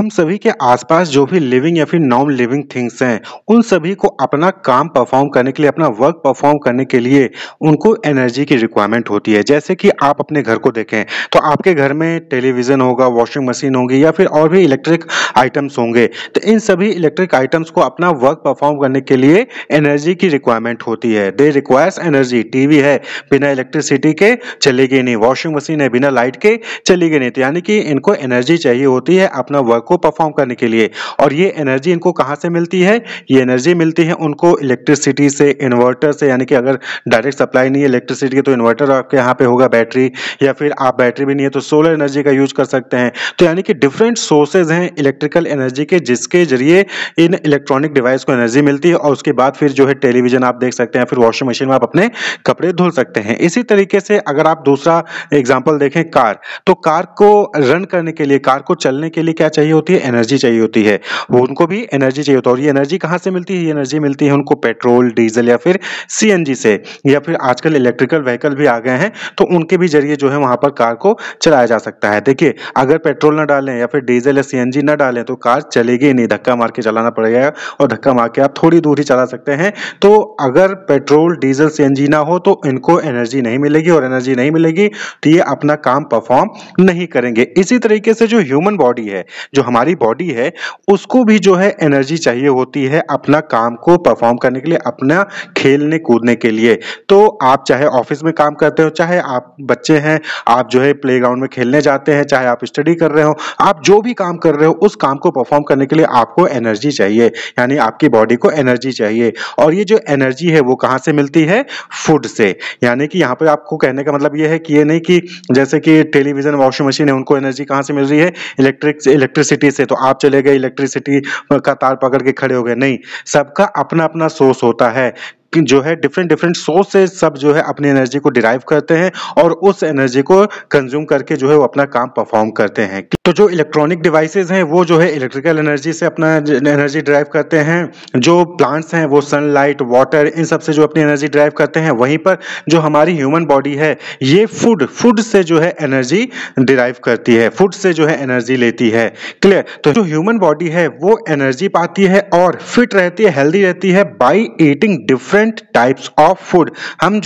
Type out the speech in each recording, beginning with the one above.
हम सभी के आसपास जो भी लिविंग या फिर नॉन लिविंग थिंग्स हैं, उन सभी को अपना काम परफॉर्म करने के लिए, अपना वर्क परफॉर्म करने के लिए उनको एनर्जी की रिक्वायरमेंट होती है। जैसे कि आप अपने घर को देखें तो आपके घर में टेलीविज़न होगा, वॉशिंग मशीन होगी या फिर और भी इलेक्ट्रिक आइटम्स होंगे। तो इन सभी इलेक्ट्रिक आइटम्स को अपना वर्क परफॉर्म करने के लिए एनर्जी की रिक्वायरमेंट होती है। दे रिक्वायर्स एनर्जी। टीवी है, बिना इलेक्ट्रिसिटी के चलेगी नहीं। वॉशिंग मशीन है, बिना लाइट के चलेगी नहीं। तो यानी कि इनको एनर्जी चाहिए होती है अपना वर्क को परफॉर्म करने के लिए। और ये एनर्जी इनको कहाँ से मिलती है? ये एनर्जी मिलती है उनको इलेक्ट्रिसिटी से, इन्वर्टर से। यानी कि अगर डायरेक्ट सप्लाई नहीं है इलेक्ट्रिसिटी की तो इन्वर्टर आपके यहाँ पे होगा, बैटरी, या फिर आप बैटरी भी नहीं है तो सोलर एनर्जी का यूज कर सकते हैं। तो यानी कि डिफरेंट सोर्सेज हैं इलेक्ट्रिकल एनर्जी के, जिसके जरिए इन इलेक्ट्रॉनिक डिवाइस को एनर्जी मिलती है। और उसके बाद फिर जो है टेलीविजन आप देख सकते हैं, फिर वॉशिंग मशीन में आप अपने कपड़े धुल सकते हैं। इसी तरीके से अगर आप दूसरा एग्जाम्पल देखें, कार, तो कार को रन करने के लिए, कार को चलने के लिए क्या चाहिए होती है? एनर्जी चाहिए होती है। वो उनको भी एनर्जी चाहिए होता है। और ये एनर्जी कहाँ से मिलती है? ये एनर्जी मिलती है उनको पेट्रोल, डीजल या फिर सीएनजी से, या फिर आजकल इलेक्ट्रिकल व्हीकल भी आ गए हैं तो उनके भी जरिए जो है वहां पर कार को चलाया जा सकता है। देखिए, अगर पेट्रोल ना डालें या फिर डीजल या सीएनजी ना डालें तो कार चलेगी नहीं, धक्का मार के चलाना पड़ेगा। और धक्का मार के आप थोड़ी दूर ही चला सकते हैं। तो अगर पेट्रोल, डीजल, सीएनजी ना हो तो इनको एनर्जी नहीं मिलेगी, और एनर्जी नहीं मिलेगी तो ये अपना काम परफॉर्म नहीं करेंगे। इसी तरीके से जो ह्यूमन बॉडी है, जो हमारी बॉडी है, उसको भी जो है एनर्जी चाहिए होती है अपना काम को परफॉर्म करने के लिए, अपना खेलने कूदने के लिए। तो आप चाहे ऑफिस में काम करते हो, चाहे आप बच्चे हैं, आप जो है प्लेग्राउंड में खेलने जाते हैं, चाहे आप स्टडी कर रहे हो, आप जो भी काम कर रहे हो उस काम को परफॉर्म करने के लिए आपको एनर्जी चाहिए, यानी आपकी बॉडी को एनर्जी चाहिए। और ये जो एनर्जी है वो कहाँ से मिलती है? फूड से। यानी कि यहाँ पे आपको कहने का मतलब ये है कि ये नहीं कि जैसे कि टेलीविजन, वॉशिंग मशीन है, उनको एनर्जी कहाँ से मिल रही है? इलेक्ट्रिसिटी से। तो आप चले गए इलेक्ट्रिसिटी का तार पकड़ के खड़े हो गए, नहीं। सबका अपना अपना सोर्स होता है कि जो है डिफरेंट डिफरेंट सोर्स से सब जो है अपनी एनर्जी को डिराइव करते हैं और उस एनर्जी को कंज्यूम करके जो है वो अपना काम परफॉर्म करते हैं। तो जो इलेक्ट्रॉनिक डिवाइसेस हैं वो जो है इलेक्ट्रिकल एनर्जी से अपना एनर्जी डिराइव करते हैं। जो प्लांट्स हैं वो सनलाइट, वाटर, इन सब से जो अपनी एनर्जी डिराइव करते हैं। वहीं पर जो हमारी ह्यूमन बॉडी है ये फूड से जो है एनर्जी डिराइव करती है, फूड से जो है एनर्जी लेती है। क्लियर? तो जो ह्यूमन बॉडी है वो एनर्जी पाती है और फिट रहती है, हेल्दी रहती है by eating different types of food. हम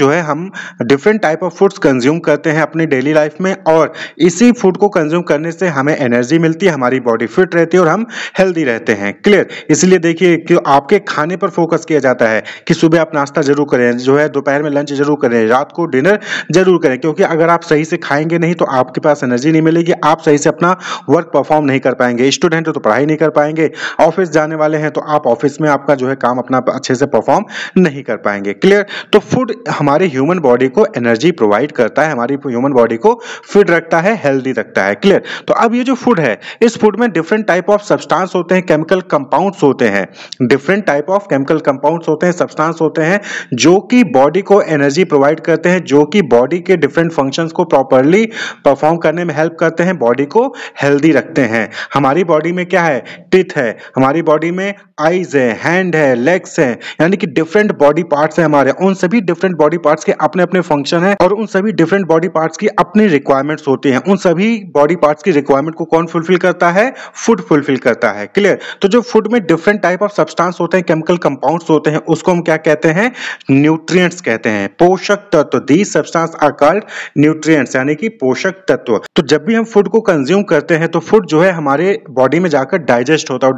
different type of foods consume करते हैं अपनी डेली लाइफ में, और इसी फूड को कंज्यूम करने से हमें एनर्जी मिलती है, हमारी बॉडी फिट रहती है और हम हेल्दी रहते हैं। क्लियर? इसलिए देखिए कि आपके खाने पर फोकस किया जाता है कि सुबह आप नाश्ता जरूर करें, जो है दोपहर में लंच जरूर करें, रात को डिनर जरूर करें। क्योंकि अगर आप सही से खाएंगे नहीं तो आपके पास एनर्जी नहीं मिलेगी, आप सही से अपना वर्क परफॉर्म नहीं कर पाएंगे। स्टूडेंट हो तो पढ़ाई नहीं कर पाएंगे, ऑफिस जाने वाले हैं तो आप ऑफिस में आपका जो है काम अपना अच्छे से परफॉर्म नहीं कर पाएंगे। क्लियर? तो फूड हमारे ह्यूमन बॉडी को एनर्जी प्रोवाइड करता है, हमारी ह्यूमन बॉडी को फिट रखता है, हेल्दी रखता है। क्लियर? तो अब ये जो फूड है, इस फूड में डिफरेंट टाइप ऑफ सब्सटेंस होते हैं, केमिकल कंपाउंड्स होते हैं, different type of chemical compounds होते हैं, सब्सटेंस होते हैं जो कि बॉडी को एनर्जी प्रोवाइड करते हैं, जो कि बॉडी के डिफरेंट फंक्शंस को प्रॉपर्ली परफॉर्म करने में हेल्प करते हैं, बॉडी को हेल्दी रखते हैं। हमारी बॉडी में क्या है? टीथ है, हमारी बॉडी में आईज है, हैंड है, लेग्स है, यानी कि डिफरेंट बॉडी पार्ट्स हैं हमारे। उन सभी डिफरेंट बॉडी पार्ट्स के अपने अपने फंक्शन है और उन सभी डिफरेंट बॉडी पार्ट्स की अपनी रिक्वायरमेंट्स होती हैं। उन सभी बॉडी पार्ट्स की रिक्वायरमेंट को कौन फुलफिल करता है? फूड फुलफिल करता है। क्लियर? तो जो फूड में डिफरेंट टाइप ऑफ सब्सटेंस होते हैं, केमिकल कंपाउंड्स होते हैं, उसको हम क्या कहते हैं? न्यूट्रिएंट्स कहते हैं, पोषक तत्व। दीस सब्सटेंस आर कॉल्ड न्यूट्रिएंट्स, यानी कि पोषक तत्व। तो जब भी हम फूड को कंज्यूम करते हैं तो फूड जो है हमारे बॉडी में जाकर डाइजेस्ट होता है, और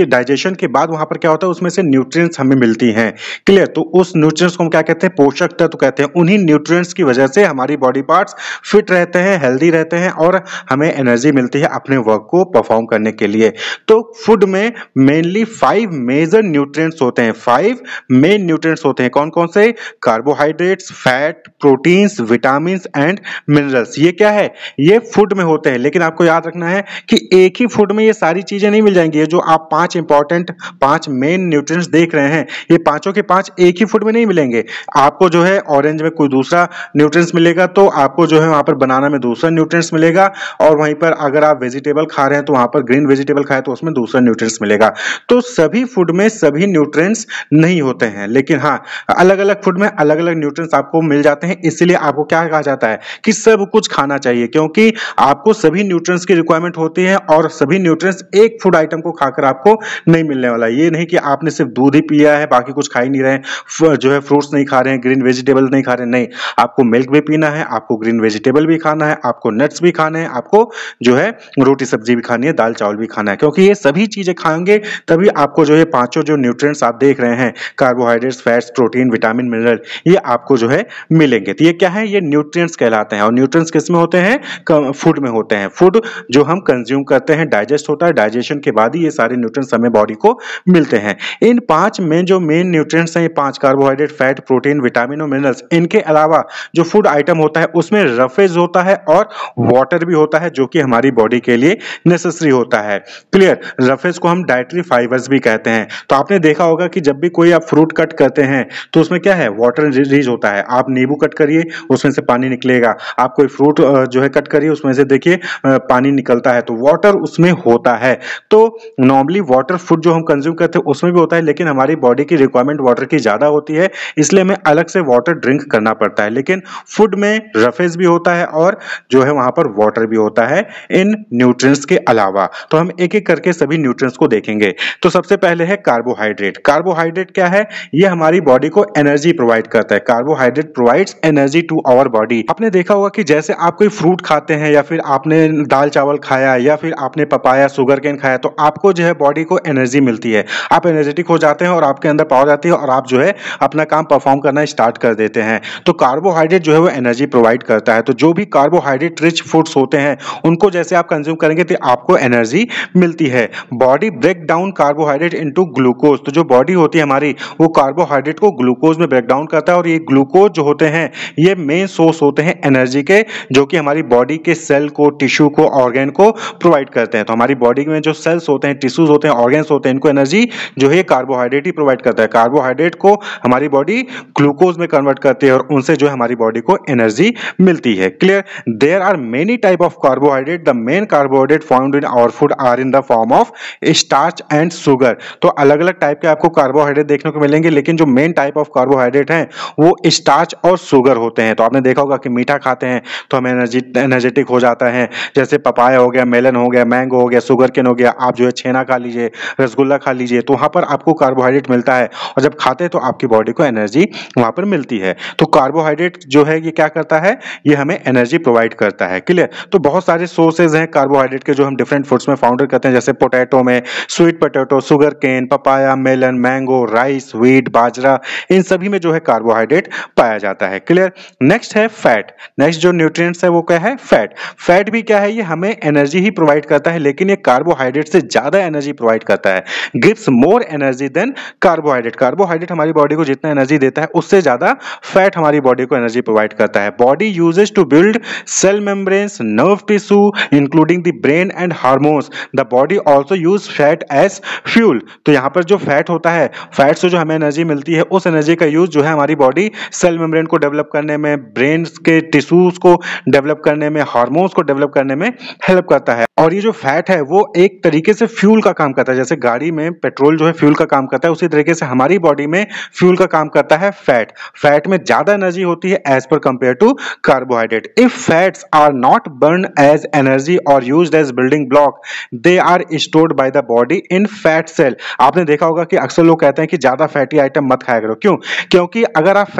डाइजेशन के बाद वहां पर क्या होता है? उसमें से न्यूट्रिएंट्स हमें मिलती हैं। क्लियर? तो उस न्यूट्रिएंट्स को हम क्या कहते हैं? पोषक तत्व कहते हैं। उन्हीं न्यूट्रिएंट्स की वजह से हमारी बॉडी पार्ट्स फिट रहते हैं, हेल्दी रहते हैं और हमें एनर्जी मिलती है अपने वर्क को परफॉर्म करने के लिए। तो फूड में मेनली 5 मेजर न्यूट्रिएंट्स होते हैं, 5 मेन न्यूट्रिएंट्स होते हैं। कौन कौन से? Carbohydrates, fat, proteins, vitamins and minerals. ये क्या है? ये फूड में होते हैं। लेकिन आपको याद रखना है कि एक ही फूड में ये सारी चीजें नहीं मिल जाएंगी। ये जो आप 5 इंपॉर्टेंट, 5 मेन न्यूट्रिएंट्स देख रहे हैं, ये पांचों के 5 एक ही फूड में नहीं मिलेंगे। आपको जो है ऑरेंज में कोई दूसरा न्यूट्रिएंट्स मिलेगा, तो आपको जो है वहाँ पर बनाना में दूसरा न्यूट्रिएंट्स मिलेगा, और वहीं पर अगर आप वेजिटेबल खा रहे हैं तो वहाँ पर ग्रीन वेजिटेबल खाए तो उसमें दूसरा न्यूट्रिएंट्स मिलेगा। तो सभी फूड में सभी न्यूट्रिएंट्स नहीं होते हैं, लेकिन हाँ, अलग-अलग फूड में अलग-अलग न्यूट्रिएंट्स आपको मिल जाते हैं। इसलिए आपको क्या कहा जाता है कि सब कुछ खाना चाहिए, क्योंकि आपको सभी न्यूट्रिएंट्स की रिक्वायरमेंट होती है और सभी न्यूट्रिएंट्स एक फूड आइटम को खाकर आपको नहीं मिलने वाला। ये नहीं कि आपने सिर्फ दूध ही पिया है, बाकी कुछ खा ही नहीं रहे हैं, जो है फ्रूट्स नहीं खा रहे हैं, ग्रीन वेजिटेबल नहीं खा रहे हैं, नहीं, आपको मिल्क भी पीना है, आपको ग्रीन वेजिटेबल भी खाना है, आपको नट्स भी खाने हैं, आपको जो है रोटी सब्जी भी खानी है, दाल चावल भी खाना है, क्योंकि ये सभी चीजें खाएंगे तभी आपको जो है पांचों जो न्यूट्रिएंट्स आप देख रहे हैं, carbohydrates, fats, protein, vitamin, mineral, ये आपको जो है मिलेंगे। तो ये क्या है, ये न्यूट्रिएंट्स कहलाते हैं। और न्यूट्रिएंट्स किस में होते हैं, फूड में होते हैं। फूड जो हम कंज्यूम करते हैं, डाइजेस्ट होता है, डाइजेशन के बाद ही ये सारे न्यूट्रिएंट्स हमें बॉडी को मिलते हैं। इन पांच में जो मेन न्यूट्रिएंट्स हैं, ये पांच कार्बोहाइड्रेट, फैट, प्रोटीन, विटामिन और मिनरल्स, इनके अलावा जो फूड आइटम होता है उसमें रफेज होता है और वाटर भी होता है, जो कि हमारी बॉडी के लिए नेसेसरी होता है। क्लियर, रफेज को हम डाइटरी फाइबर्स भी कहते हैं। तो आपने देखा होगा कि जब भी कोई आप फ्रूट कट करते हैं तो उसमें क्या है, वाटर रिलीज होता है। आप नींबू कट करिए, उसमें से पानी निकलेगा। आप कोई फ्रूट जो है कट करिए, उसमें से देखिए पानी निकलता है, तो वाटर उसमें होता है। तो नॉर्मली वाटर फूड जो हम कंज्यूम करते हैं उसमें भी होता है, लेकिन हमारी बॉडी की रिक्वायरमेंट वाटर की ज्यादा होती है, इसलिए हमें अलग से वाटर ड्रिंक करना पड़ता है। लेकिन फूड में रफेज भी होता है और जो है वहां पर वाटर भी होता है इन न्यूट्रिएंट्स के अलावा। तो हम एक एक करके सभी न्यूट्रिएंट्स को देखेंगे। तो सबसे पहले है कार्बोहाइड्रेट। कार्बोहाइड्रेट क्या है, ये हमारी बॉडी को एनर्जी प्रोवाइड करता है। Carbohydrate provides energy to our body. आपने देखा होगा कि जैसे आप कोई फ्रूट खाते हैं, या फिर आपने दाल चावल खाया, या फिर आपने पपाया, शुगर केन खाया, तो आपको जो है बॉडी को एनर्जी मिलती है, आप एनर्जेटिक हो जाते हैं और आपके अंदर पावर आती है और आप जो है अपना काम परफॉर्म करना स्टार्ट कर देते हैं। तो कार्बोहाइड्रेट जो है वो एनर्जी प्रोवाइड करता है। तो जो भी कार्बोहाइड्रेट रिच फूड्स होते हैं उनको जैसे आप कंज्यूम करेंगे तो आपको एनर्जी मिलती है। Body break down carbohydrate into glucose. तो जो बॉडी होती है हमारी, वो कार्बोहाइड्रेट को ग्लूकोज में ब्रेक डाउन करता है, और ये ग्लूकोज जो होते हैं ये मेन सोर्स होते हैं एनर्जी के, जो कि हमारी बॉडी के सेल को, टिश्यू को, ऑर्गन को प्रोवाइड करते हैं। तो हमारी बॉडी में जो सेल्स होते हैं, टिश्यूज होते हैं, ऑर्गन्स होते हैं, इनको एनर्जी जो है कार्बोहाइड्रेट ही प्रोवाइड करता है। कार्बोहाइड्रेट को हमारी बॉडी ग्लूकोज में कन्वर्ट करती है और उनसे जो है हमारी बॉडी को एनर्जी मिलती है। Clear, there are many type of carbohydrate. The main carbohydrate found in our food are in the form of starch and sugar. तो अलग अलग टाइप के आपको कार्बोहाइड्रेट देखने को मिलेंगे, लेकिन जो मेन टाइप ऑफ कार्बोहाइड्रेट हैं वो स्टार्च और शुगर होते हैं। तो आपने देखा होगा कि मीठा खाते हैं तो हमें एनर्जेटिक हो जाता है, जैसे पपाया हो गया, मेलन हो गया, मैंगो हो गया, शुगर केन हो गया। आप जो है छेना खा लीजिए, रसगुल्ला खा लीजिए, तो वहां पर आपको कार्बोहाइड्रेट मिलता है, और जब खाते हैं तो आपकी बॉडी को एनर्जी वहां पर मिलती है। तो कार्बोहाइड्रेट जो है ये क्या करता है, ये हमें एनर्जी प्रोवाइड करता है। क्लियर, तो बहुत सारे सोर्सेज हैं कार्बोहाइड्रेट के जो हम डिफरेंट फूड्स में फाउंड करते हैं, जैसे पोटैटो में sweet potato, sugar cane, papaya, melon, mango, rice, wheat, बाजरा, इन सभी में जो है कार्बोहाइड्रेट पाया जाता है। क्लियर, नेक्स्ट है फैट। नेक्स्ट जो न्यूट्रिएंट्स है वो क्या है, फैट। फैट भी क्या है, ये हमें एनर्जी ही प्रोवाइड करता है, लेकिन ये कार्बोहाइड्रेट से ज्यादा एनर्जी प्रोवाइड करता है। Gives more energy than carbohydrate. Carbohydrate हमारी बॉडी को जितना एनर्जी देता है उससे ज्यादा फैट हमारी बॉडी को एनर्जी प्रोवाइड करता है। Body uses to build cell membranes, nerve tissue including the brain and hormones. The body also use fat as fuel. तो यहाँ पर जो फैट होता है, फैट से जो हमें एनर्जी मिलती है, उस एनर्जी का यूज जो है हमारी बॉडी सेल मेम्ब्रेन को डेवलप करने में, ब्रेन के टिश्यूज को डेवलप करने में, हार्मोन्स को डेवलप करने में हेल्प करता है। और ये जो फैट है वो एक तरीके से फ्यूल का काम करता है। जैसे गाड़ी में पेट्रोल जो है फ्यूल का काम करता है, उसी तरीके से हमारी बॉडी में फ्यूल का काम करता है फैट। फैट में ज्यादा एनर्जी होती है as per compare to carbohydrate. If fats are not burnt as energy और used as building block, they are stored by the body in fat cell. आपने देखा होगा कि अक्सर लोग कहते हैं कि ज्यादा फैटी आइटम मत खाया करो। क्यों? क्योंकि अगर आप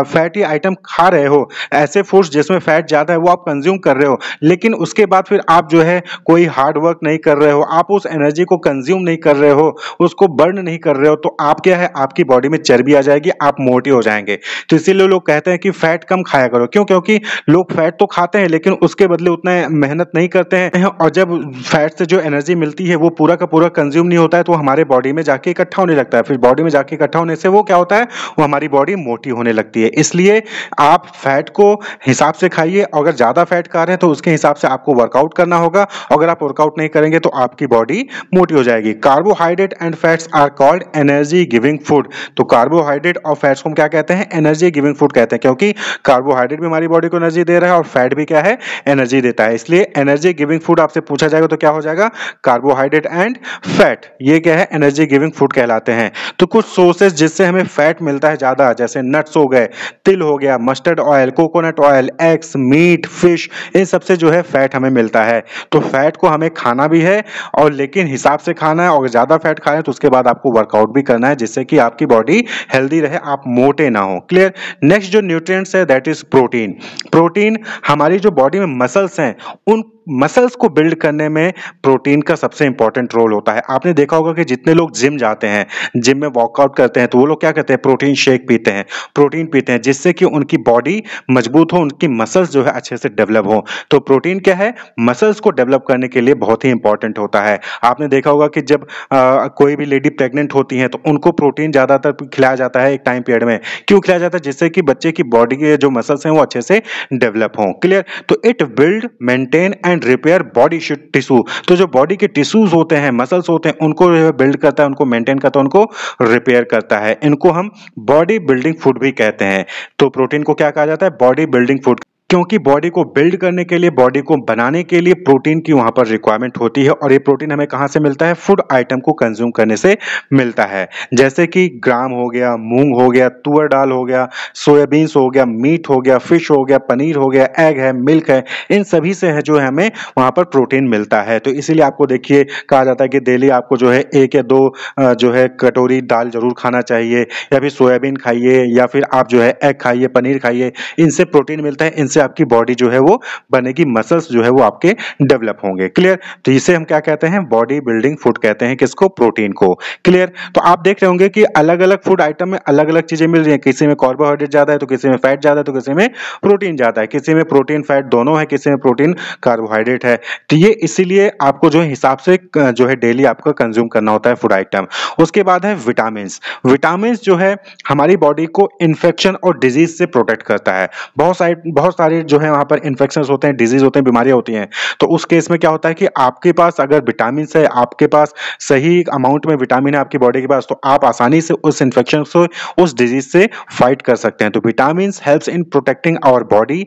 फैटी आइटम खा रहे हो, ऐसे फूड्स जिसमें फैट ज्यादा है वो आप कंज्यूम कर रहे हो, लेकिन उसके बाद फिर आप जो है कोई हार्ड वर्क नहीं कर रहे हो, आप उस एनर्जी को कंज्यूम नहीं कर रहे हो, उसको बर्न नहीं कर रहे हो, तो आप क्या है, आपकी बॉडी में चर्बी आ जाएगी, आप मोटे हो जाएंगे। तो इसीलिए लोग कहते हैं कि फैट कम खाया करो। क्यों? क्योंकि लोग फैट तो खाते हैं लेकिन उसके बदले उतना मेहनत नहीं करते हैं, और जब फैट से जो एनर्जी मिलती है वो पूरा का पूरा कंज्यूम नहीं होता है, तो हमारे बॉडी में जाके इकट्ठा होने लगता है। फिर बॉडी में जाके इकट्ठा होने से वो क्या होता है, वो हमारी बॉडी मोटी होने लगती है। इसलिए आप फैट को हिसाब से खाइए, अगर ज्यादा फैट खा रहे हैं तो उसके हिसाब से आपको वर्कआउट करना होगा, अगर आप वर्कआउट नहीं करेंगे तो आपकी बॉडी मोटी हो जाएगी। Carbohydrate and fats are called energy giving food. तो कार्बोहाइड्रेट और फैट्स को हम क्या कहते हैं? एनर्जी गिविंग फूड कहते हैं, क्योंकि कार्बोहाइड्रेट भी हमारी बॉडी को एनर्जी दे रहा है और फैट भी क्या है? एनर्जी देता है। इसलिए एनर्जी गिविंग फूड आपसे पूछा जाएगा तो क्या हो जाएगा? कार्बोहाइड्रेट एंड फैट, ये क्या है? एनर्जी गिविंग फूड कहलाते हैं। तो कुछ सोर्सेज जिससे हमें फैट मिलता है ज्यादा, जैसे नट्स हो गए, तिल हो गया, mustard oil, coconut oil, eggs, meat, fish, इन सबसे जो है फैट हमें मिलता है। तो फैट को हमें खाना भी है और लेकिन हिसाब से खाना है, और ज्यादा फैट खाएं तो उसके बाद आपको वर्कआउट भी करना है जिससे कि आपकी बॉडी हेल्दी रहे, आप मोटे ना हो। क्लियर? नेक्स्ट जो न्यूट्रिएंट्स है दैट इज प्रोटीन। प्रोटीन हमारी जो बॉडी में मसल्स हैं, उन मसल्स को बिल्ड करने में प्रोटीन का सबसे इंपॉर्टेंट रोल होता है। आपने देखा होगा कि जितने लोग जिम जाते हैं, जिम में वर्कआउट करते हैं, तो वो लोग क्या करते हैं? प्रोटीन शेक पीते हैं, प्रोटीन पीते हैं, जिससे कि उनकी बॉडी मजबूत हो, उनकी मसल्स जो है अच्छे से डेवलप हो। तो प्रोटीन क्या है? मसल्स को डेवलप करने के लिए बहुत ही इंपॉर्टेंट होता है। आपने देखा होगा कि जब कोई भी लेडी प्रेग्नेंट होती है तो उनको प्रोटीन ज्यादातर खिलाया जाता है एक टाइम पीरियड में। क्यों खिलाया जाता है? जिससे कि बच्चे की बॉडी के जो मसल्स हैं वो अच्छे से डेवलप हों। क्लियर? तो it build, maintain and repair body tissue. तो जो बॉडी के टिश्यूज होते हैं, मसल्स होते हैं, उनको बिल्ड करता है, उनको मेंटेन करता है, उनको रिपेयर करता है। इनको हम बॉडी बिल्डिंग फूड भी कहते हैं। तो प्रोटीन को क्या कहा जाता है? बॉडी बिल्डिंग फूड, क्योंकि बॉडी को बिल्ड करने के लिए, बॉडी को बनाने के लिए प्रोटीन की वहां पर रिक्वायरमेंट होती है। और ये प्रोटीन हमें कहां से मिलता है? फूड आइटम को कंज्यूम करने से मिलता है, जैसे कि ग्राम हो गया, मूंग हो गया, तुअर दाल हो गया, सोयाबीन्स हो गया, मीट हो गया, फिश हो गया, पनीर हो गया, एग है, मिल्क है, इन सभी से है जो है हमें वहां पर प्रोटीन मिलता है। तो इसीलिए आपको देखिए कहा जाता है कि डेली आपको जो है 1 या 2 जो है कटोरी दाल जरूर खाना चाहिए, या फिर सोयाबीन खाइए, या फिर आप जो है एग खाइए, पनीर खाइए, इनसे प्रोटीन मिलता है, इनसे आपकी बॉडी जो है वो बनेगी, मसल्स जो है वो आपके डेवलप होंगे। क्लियर? तो इसे हम क्या कहते हैं? बॉडी बिल्डिंग फूड कहते हैं। किसको? प्रोटीन को। क्लियर? तो आप देख रहे होंगे कि अलग अलग फूड आइटम में अलग अलग चीजें मिल रही हैं। किसी में कार्बोहाइड्रेट ज्यादा है तो किसी में फैट ज्यादा है, तो किसी में प्रोटीन ज्यादा है, किसी में प्रोटीन फैट दोनों है, किसी में प्रोटीन कार्बोहाइड्रेट है। तो ये इसीलिए आपको जो है हिसाब से जो है डेली आपको कंज्यूम करना होता है फूड आइटम। उसके बाद है विटामिन। विटामिन जो है हमारी बॉडी को इन्फेक्शन और डिजीज से प्रोटेक्ट करता है। बहुत सारे जो है वहां पर इन्फेक्शंस होते हैं, डिजीज होते हैं, बीमारियां होती हैं। तो उस केस में क्या होता है कि आपके पास अगर विटामिन है, आपके पास सही अमाउंट में विटामिन है आपकी बॉडी के पास, तो आप आसानी से उस इन्फेक्शन से, उस डिजीज से फाइट कर सकते हैं। तो vitamin helps in protecting our body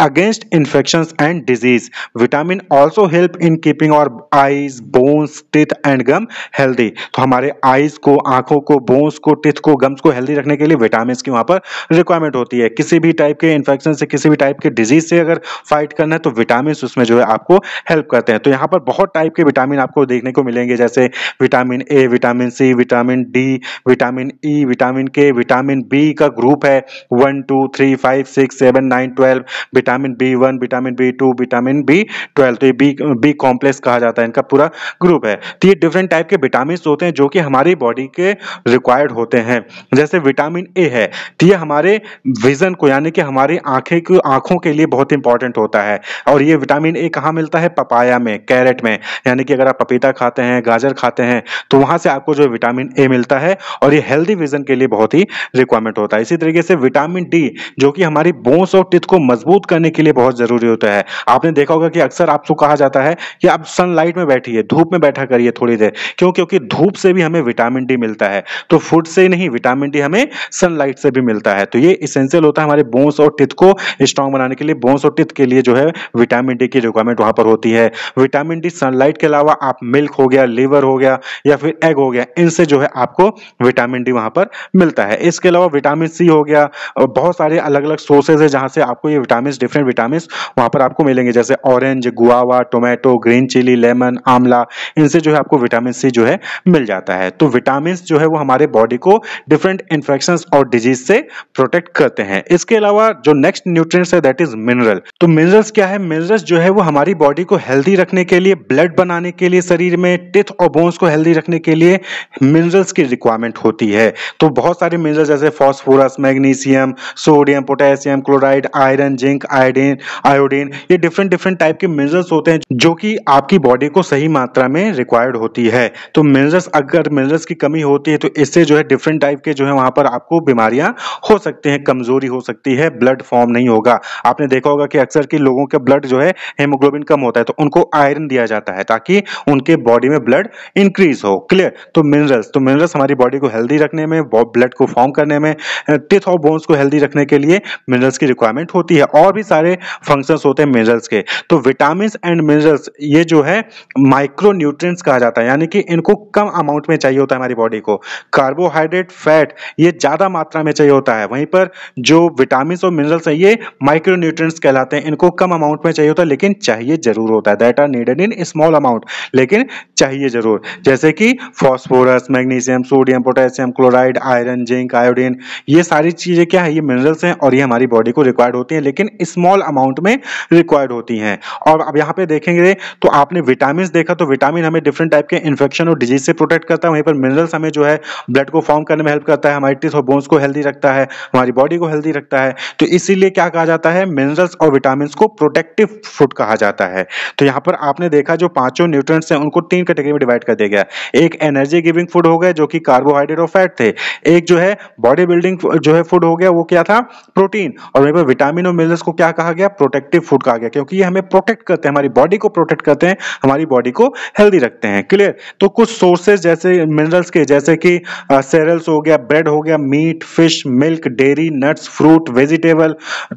against infections and disease. Vitamin also help in keeping our eyes, bones, teeth and gum healthy. तो हमारे eyes को, आंखों को, bones को, teeth को, gums को healthy रखने के लिए vitamins की वहां पर requirement होती है। किसी भी टाइप के infection से, किसी भी टाइप के disease से अगर fight करना है तो vitamins उसमें जो है आपको help करते हैं। तो यहाँ पर बहुत टाइप के विटामिन आपको देखने को मिलेंगे, जैसे vitamin A, vitamin C, vitamin D, vitamin E, vitamin K, vitamin B का ग्रुप है 1, 2, 3, 5, 6, 7, 9, 12, vitamin B1, vitamin B2, vitamin B12। तो ये बी कॉम्प्लेक्स कहा जाता है, इनका पूरा ग्रुप है। तो ये डिफरेंट टाइप के विटामिन होते हैं जो कि हमारी बॉडी के रिक्वायर्ड होते हैं। जैसे विटामिन ए है तो ये हमारे विजन को, यानी कि हमारी आंखों के लिए बहुत इंपॉर्टेंट होता है। और ये विटामिन ए कहाँ मिलता है? पपाया में, कैरेट में, यानी कि अगर आप पपीता खाते हैं, गाजर खाते हैं, तो वहां से आपको जो विटामिन ए मिलता है और ये हेल्दी विजन के लिए बहुत ही रिक्वायरमेंट होता है। इसी तरीके से विटामिन डी जो कि हमारी बोन्स और टीथ को मजबूत करने के लिए बहुत जरूरी होता है। आपने देखा होगा कि अक्सर आपको कहा जाता है कि आप सनलाइट में बैठिए, धूप में बैठा करिए थोड़ी देर। क्यों? क्योंकि धूप से भी हमें विटामिन डी मिलता है। तो फूड से नहीं, विटामिन डी हमें सनलाइट से भी मिलता है। तो ये इसेंशियल होता है हमारे बोन्स और टीथ को स्ट्रांग बनाने के लिए। बोन्स और टीथ के लिए जो है विटामिन डी की रिक्वायरमेंट वहां पर होती है। विटामिन डी सनलाइट के अलावा आप मिल्क हो गया, लीवर हो गया या फिर एग हो गया, इनसे जो है आपको विटामिन डी वहां पर मिलता है। इसके अलावा विटामिन सी हो गया, बहुत सारे अलग अलग सोर्सेज है जहां से आपको ये विटामिन, डिफरेंट विटामिन वहां पर आपको मिलेंगे, जैसे orange, guava, tomato, green chilli, lemon, amla, इनसे जो है आपको विटामिन सी जो है मिल जाता है। तो विटामिन जो है वो हमारे बॉडी को डिफरेंट इंफेक्शंस और डिजीज से प्रोटेक्ट करते हैं। इसके अलावा जो नेक्स्ट न्यूट्रिएंट्स है दैट इज मिनरल। तो मिनरल्स क्या है? मिनरल्स जो है वो हमारी बॉडी को हेल्दी रखने के लिए, ब्लड बनाने के लिए, शरीर में टीथ और बोन्स को हेल्दी रखने के लिए मिनरल्स की रिक्वायरमेंट होती है। तो बहुत सारे मिनरल्स जैसे phosphorus, magnesium, sodium, potassium, chloride, iron, zinc, iodine iodine ये डिफरेंट डिफरेंट टाइप के मिनरल्स होते हैं जो कि आपकी बॉडी को सही मात्रा में रिक्वायर्ड होती है। तो मिनरल्स, अगर मिनरल्स की कमी होती है तो इससे जो है डिफरेंट टाइप के जो है वहां पर आपको बीमारियां हो सकती हैं, कमजोरी हो सकती है, ब्लड फॉर्म नहीं होगा। आपने देखा होगा कि अक्सर के लोगों के ब्लड जो है हेमोग्लोबिन कम होता है तो उनको आयरन दिया जाता है ताकि उनके बॉडी में ब्लड इंक्रीज हो। क्लियर? तो मिनरल्स हमारी बॉडी को हेल्दी रखने में, ब्लड को फॉर्म करने में, टिथ और बोन्स को हेल्दी रखने के लिए मिनरल्स की रिक्वायरमेंट होती है। और भी सारे फंक्शंस होते हैं मिनरल्स के। तो विटामिन एंड मिनरल्स ये जो है माइक्रो न्यूट्रिएंट्स कहा जाता है, यानी कि इनको कम अमाउंट में चाहिए होता है हमारी बॉडी को। कार्बोहाइड्रेट, फैट ये ज्यादा मात्रा में चाहिए होता है, वहीं पर जो विटामिन और मिनरल्स है ये माइक्रो न्यूट्रिएंट्स कहलाते हैं। इनको कम अमाउंट में चाहिए होता है लेकिन चाहिए जरूर होता है। That are needed in small amount, लेकिन चाहिए जरूर। जैसे कि phosphorus, magnesium, sodium, potassium, chloride, iron, zinc, iodine, ये सारी चीजें क्या है, ये मिनरल्स हैं और ये हमारी बॉडी को रिक्वायर्ड होती हैं, लेकिन स्मॉल अमाउंट में रिक्वायर्ड होती हैं। और अब यहाँ पे देखेंगे तो आपने विटामिन देखा, तो विटामिन हमें डिफरेंट टाइप के इन्फेक्शन और डिजीज से प्रोटेक्ट करता है, वहीं पर मिनरल्स हमें जो है ब्लड को फॉर्म करने में हेल्प करता है, हमारी टिश्यू और बोन्स को हेल्दी रखता है, हमारी बॉडी को हेल्दी रखता है। तो इसीलिए क्या कहा जाता है, मिनरल्स और विटामिन को प्रोटेक्टिव फूड कहा जाता है। तो यहाँ पर आपने देखा जो पांचों न्यूट्रिएंट्स हैं उनको तीन कैटेगरी में डिवाइड कर दिया गया। एक एनर्जी गिविंग फूड हो गया जो कि कार्बोहाइड्रेट और फैट थे, एक जो है बॉडी बिल्डिंग जो है फूड हो गया वो क्या था, प्रोटीन, और वहीं पर विटामिन और मिनरल्स को क्या कहा गया, प्रोटेक्टिव फूड कहा गया, क्योंकि ये हमें प्रोटेक्ट करते हैं, हमारी बॉडी को प्रोटेक्ट करते हैं, हमारी बॉडी को हेल्दी रखते हैं। क्लियर? तो कुछ सोर्सेज जैसे मिनरल्स के, जैसे कि सेरेल्स हो गया, ब्रेड हो गया, meat, fish, milk, dairy, nuts, fruit, vegetable,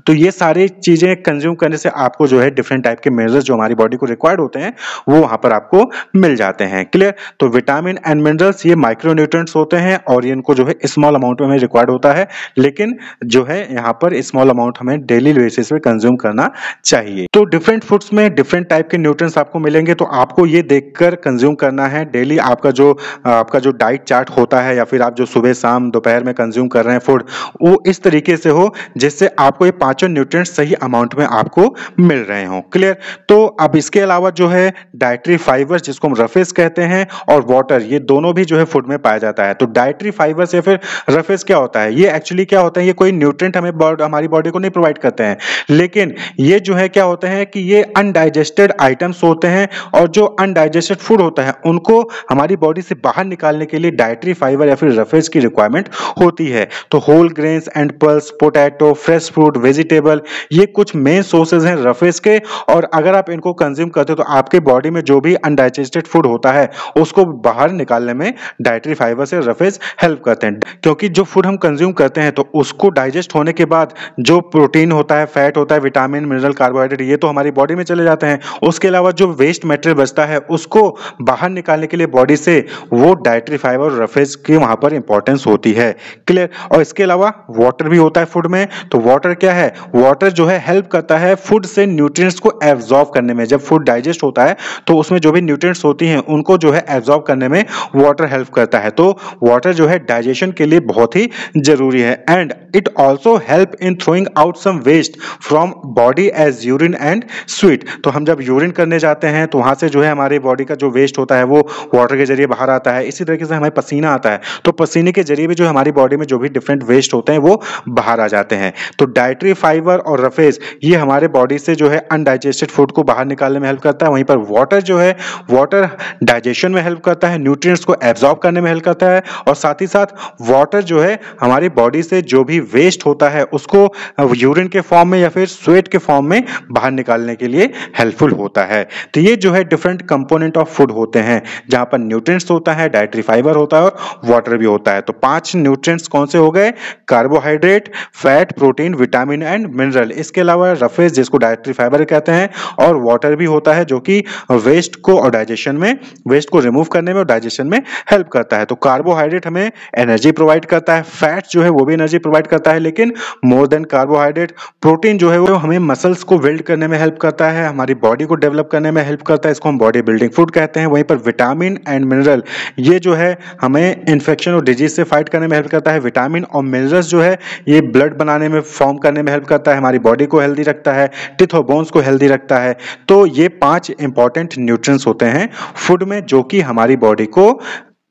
तो ये सारी चीजें कंज्यूम करने से आपको जो है डिफरेंट टाइप के मिनरल्स जो हमारी बॉडी को रिक्वायर्ड होते हैं वो वहां पर आपको मिल जाते हैं। क्लियर? तो विटामिन एंड मिनरल्स ये माइक्रो न्यूट्रिएंट्स होते हैं और ये इनको जो है स्मॉल अमाउंट में हमें रिक्वायर्ड होता है, लेकिन जो है यहाँ पर स्मॉल अमाउंट हमें डेली बेसिस पे कंज्यूम करना चाहिए। तो डिफरेंट फूड्स में डिफरेंट टाइप के न्यूट्रिएंट्स आपको मिलेंगे, तो आपको ये देखकर कंज्यूम करना है डेली। आपका जो डाइट चार्ट होता है या फिर आप जो सुबह शाम दोपहर में कंज्यूम कर रहे हैं फूड, वो इस तरीके से हो जिससे आपको ये पांचों न्यूट्रिएंट्स सही अमाउंट में आपको मिल रहे हो। क्लियर? तो अब इसके अलावा जो है डाइटरी फाइबर्स जिसको हम रफेज कहते हैं और वाटर, ये दोनों भी जो है फूड में पाया जाता है। तो डाइटरी फाइबर्स या फिर रफेज क्या होता है, ये एक्चुअली क्या होता है, ये कोई न्यूट्रिएंट हमारी बॉडी को नहीं प्रोवाइड करते हैं, लेकिन ये जो है क्या होते हैं कि ये अनडाइजेस्टेड आइटम्स होते हैं, और जो अनडाइजेस्टेड फूड होता है उनको हमारी बॉडी से बाहर निकालने के लिए डाइटरी फाइबर या फिर रफेज की रिक्वायरमेंट होती है। तो whole grains and pulse, potato, fresh fruit, vegetable, ये कुछ मेन सोर्सेज हैं रफेज के, और अगर आप इनको कंज्यूम करते हो तो आपके बॉडी में जो भी अनडाइजेस्टेड फूड होता है उसको बाहर निकालने में डाइटरी फाइबर से रफेज हेल्प करते हैं। क्योंकि जो फूड हम कंज्यूम करते हैं तो उसको डाइजेस्ट होने के बाद जो प्रोटीन होता है, फैट होता है, विटामिन, मिनरल, कार्बोहाइड्रेट, ये तो हमारी बॉडी में चले जाते हैं। उसके अलावा जो वेस्ट मटेरियल बचता है उसको बाहर निकालने के लिए बॉडी से, वो डाइटरी फाइबर और रफेज की वहां पर इंपॉर्टेंस होती है। क्लियर? और इसके अलावा वाटर भी होता है फूड में। तो वाटर क्या है, वाटर जो है हेल्प करता है फूड से न्यूट्रिएंट्स को एब्जॉर्ब करने में। जब फूड डाइजेस्ट होता है तो उसमें जो भी न्यूट्रिएंट्स होती हैं उनको जो है एब्जॉर्ब करने में वाटर हेल्प करता है। तो वाटर जो है डाइजेशन के लिए बहुत ही जरूरी है। And it also help in throwing out some waste from body as urine and sweet. तो हम जब यूरिन करने जाते हैं तो वहां से जो है हमारी बॉडी का जो वेस्ट होता है वो वाटर के जरिए बाहर आता है। इसी तरीके से हमें पसीना आता है तो पसीने के जरिए भी जो हमारी बॉडी में जो भी डिफरेंट वेस्ट होते हैं वो बाहर आ जाते हैं। तो डाइटरी फाइबर और रफेज ये हमारे बॉडी से जो है अनडाइजेस्टेड फूड को बाहर निकालने में हेल्प करता है। वहीं पर वाटर जो है, वाटर डाइजेशन में हेल्प करता है, न्यूट्रिएंट्स को एब्जॉर्ब करने में हेल्प करता है, और साथ ही साथ वाटर जो है हमारी बॉडी से जो भी वेस्ट होता है उसको यूरिन के फॉर्म में या फिर स्वेट के फॉर्म में बाहर निकालने के लिए हेल्पफुल होता है। तो ये जो है डिफरेंट कंपोनेंट ऑफ फूड होते हैं जहां पर न्यूट्रिएंट्स होता है, डाइटरी फाइबर होता है और वाटर भी होता है। तो 5 न्यूट्रिएंट्स कौन से हो गए, carbohydrate, fat, protein, vitamin and mineral. इसके अलावा रफेज जिसको डाइटरी फाइबर कहते हैं, और वाटर भी होता है जो कि वेस्ट को और डाइजेशन में, वेस्ट को रिमूव करने में और डाइजेशन में हेल्प करता है। तो कार्बोहाइड्रेट हमें एनर्जी प्रोवाइड करता है, फैट जो है वो भी एनर्जी प्रोवाइड करता है, लेकिन मोर देन कार्बोहाइड्रेट। प्रोटीन जो है वो हमें मसल्स को बिल्ड करने में हेल्प करता है, हमारी बॉडी को डेवलप करने में हेल्प करता है, इसको हम बॉडी बिल्डिंग फूड कहते हैं। वहीं पर विटामिन एंड मिनरल ये जो है हमें इन्फेक्शन और डिजीज से फाइट करने में हेल्प करता है। विटामिन और मिनरल्स जो है ये ब्लड बनाने में, फॉर्म करने में हेल्प करता है, हमारी बॉडी को हेल्दी रखता है, टिथ और बोन्स को हेल्दी रखता है। तो ये 5 इंपॉर्टेंट न्यूट्रिएंट्स होते हैं फूड में जो कि हमारी बॉडी को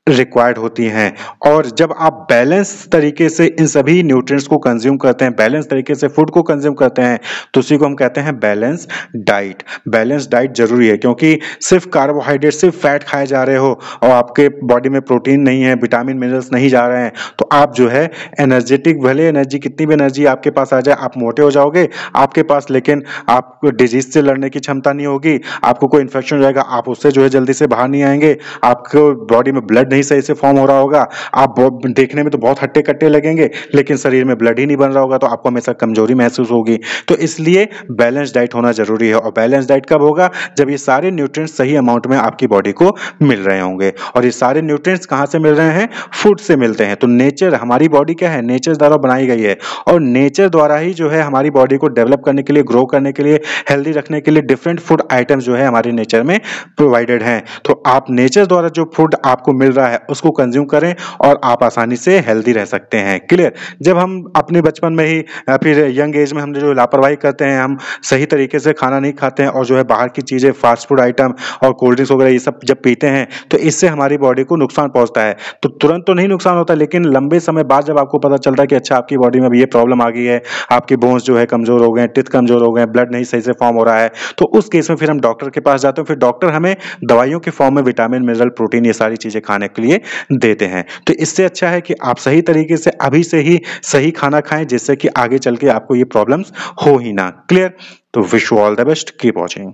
रिक्वायर्ड होती हैं। और जब आप बैलेंस तरीके से इन सभी न्यूट्रिएंट्स को कंज्यूम करते हैं, बैलेंस तरीके से फूड को कंज्यूम करते हैं, तो उसी को हम कहते हैं बैलेंस डाइट। बैलेंस डाइट जरूरी है, क्योंकि सिर्फ कार्बोहाइड्रेट, सिर्फ फैट खाए जा रहे हो और आपके बॉडी में प्रोटीन नहीं है, विटामिन मिनरल्स नहीं जा रहे हैं, तो आप जो है एनर्जेटिक, भले एनर्जी, कितनी भी एनर्जी आपके पास आ जाए, आप मोटे हो जाओगे आपके पास, लेकिन आपको डिजीज से लड़ने की क्षमता नहीं होगी, आपको कोई इन्फेक्शन हो जाएगा, आप उससे जो है जल्दी से बाहर नहीं आएंगे, आपको बॉडी में ब्लड नहीं सही से फॉर्म हो रहा होगा, आप देखने में तो बहुत हट्टे कट्टे लगेंगे, लेकिन शरीर में ब्लड ही नहीं बन रहा होगा, तो आपको हमेशा कमजोरी महसूस होगी। तो इसलिए बैलेंस डाइट होना जरूरी है। और बैलेंस डाइट कब होगा? जब ये सारे न्यूट्रिएंट्स सही अमाउंट में आपकी बॉडी को मिल रहे होंगे। और ये सारे न्यूट्रिएंट्स कहाँ से मिल रहे हैं? फूड से मिलते हैं। तो नेचर, हमारी बॉडी क्या है? नेचर द्वारा बनाई गई है, और नेचर द्वारा ही जो है हमारी बॉडी को डेवलप करने के लिए, ग्रो करने के लिए, हेल्दी रखने के लिए डिफरेंट फूड आइटम्स जो है हमारे नेचर में प्रोवाइडेड हैं। तो आप नेचर द्वारा जो फूड आपको मिल रहा है उसको कंज्यूम करें और आप आसानी से हेल्दी रह सकते हैं। क्लियर? जब हम अपने बचपन में ही या फिर यंग एज में हम जो लापरवाही करते हैं, हम सही तरीके से खाना नहीं खाते हैं और जो है बाहर की चीज़ें, फास्ट फूड आइटम और कोल्ड ड्रिंक्स वगैरह ये सब जब पीते हैं, तो इससे हमारी बॉडी को नुकसान पहुंचता है। तो तुरंत तो नहीं नुकसान होता, लेकिन लंबे समय बाद जब आपको पता चलता है कि अच्छा आपकी बॉडी में अब ये प्रॉब्लम आ गई है, आपके बोन्स जो है कमजोर हो गए हैं, टिथ कमजोर हो गए हैं, ब्लड नहीं सही से फॉर्म हो रहा है, तो उस केस में फिर हम डॉक्टर के पास जाते हैं। फिर डॉक्टर हमें दवाइयों के फॉर्म में विटामिन, मिनरल, प्रोटीन ये सारी चीजें खाने के लिए देते हैं। तो इससे अच्छा है कि आप सही तरीके से अभी से ही सही खाना खाएं, जिससे कि आगे चल के आपको ये प्रॉब्लम्स हो ही ना। क्लियर? तो wish you all the best, keep watching.